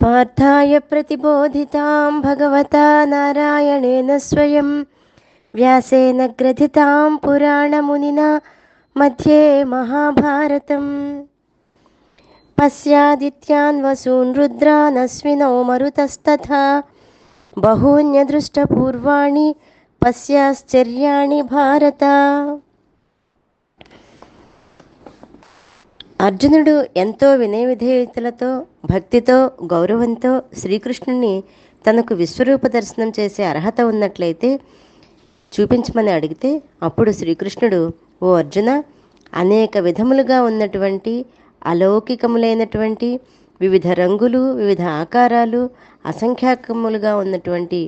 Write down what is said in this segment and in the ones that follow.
पार्थाय प्रतिबोधितां भगवता नारायणेन स्वयं व्यासेन ग्रथितां पुराणमुनिना मध्ये महाभारतम्। पश्यादित्यान् वसून् रुद्रान् अश्विनौ मरुतस्तथा बहून्यदृष्टपूर्वाणि पश्याश्चर्याणि భారత. అర్జునుడు ఎంతో వినయ విధేయతలతో భక్తితో గౌరవంతో శ్రీకృష్ణుని తనకు విశ్వరూప దర్శనం చేసే అర్హత ఉన్నట్లయితే చూపించమని అడిగితే అప్పుడు శ్రీకృష్ణుడు, ఓ అర్జున, అనేక విధములుగా ఉన్నటువంటి అలౌకికములైనటువంటి వివిధ రంగులు వివిధ ఆకారాలు అసంఖ్యాకములుగా ఉన్నటువంటి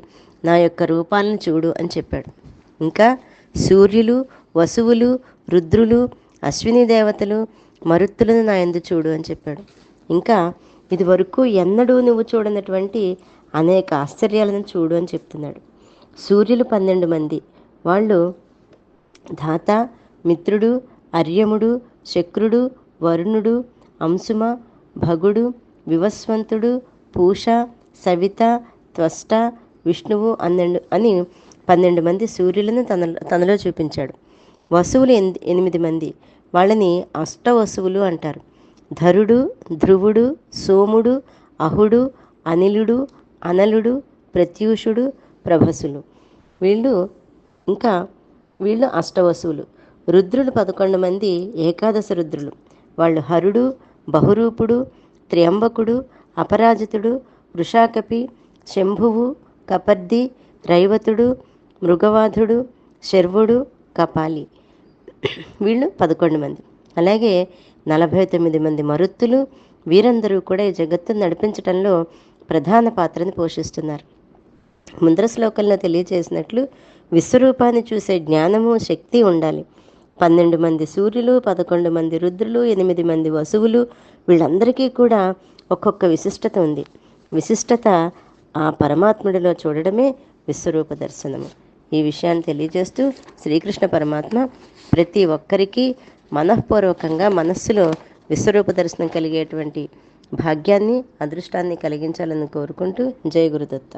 నా యొక్క రూపాలను చూడు అని చెప్పాడు. ఇంకా సూర్యులు, వసువులు, రుద్రులు, అశ్విని దేవతలు, మరుత్తులను నా యందు చూడు అని చెప్పాడు. ఇంకా ఇది వరకు ఎన్నడూ నువ్వు చూడనటువంటి అనేక ఆశ్చర్యాలను చూడు అని చెప్తున్నాడు. సూర్యులు 12 మంది. వాళ్ళు ధాత, మిత్రుడు, అర్యముడు, శక్రుడు, వరుణుడు, అంశుమ, భగుడు, వివస్వంతుడు, పూష, సవిత, త్వష్ట, విష్ణువు అని 12 మంది సూర్యులను తనలో చూపించాడు. వసువులు 8 మంది. వాళ్ళని అష్టవసువులు అంటారు. ధరుడు, ధ్రువుడు, సోముడు, అహుడు, అనిలుడు, అనలుడు, ప్రత్యూషుడు, ప్రభసులు. వీళ్ళు అష్టవసువులు. రుద్రులు 11 మంది ఏకాదశ రుద్రులు. వాళ్ళు హరుడు, బహురూపుడు, త్ర్యంబకుడు, అపరాజితుడు, వృషాకపి, శంభువు, కపర్ది, రైవతుడు, మృగవాధుడు, శర్వుడు, కపాలి. వీళ్ళు 11 మంది. అలాగే 49 మంది మరుత్తులు. వీరందరూ కూడా ఈ జగత్తును నడిపించడంలో ప్రధాన పాత్రని పోషిస్తున్నారు. ముందర శ్లోకంలో తెలియజేసినట్లు విశ్వరూపాన్ని చూసే జ్ఞానము, శక్తి ఉండాలి. 12 మంది సూర్యులు, 11 మంది రుద్రులు, 8 మంది వసువులు, వీళ్ళందరికీ కూడా ఒక్కొక్క విశిష్టత ఉంది. విశిష్టత ఆ పరమాత్ముడిలో చూడడమే విశ్వరూప దర్శనము. ఈ విషయాన్ని తెలియజేస్తూ శ్రీకృష్ణ పరమాత్మ ప్రతి ఒక్కరికి మనఃపూర్వకంగా మనస్సులో విశ్వరూప దర్శనం కలిగేటువంటి భాగ్యాన్ని, అదృష్టాన్ని కలిగించాలని కోరుకుంటూ జయ గురుదత్త.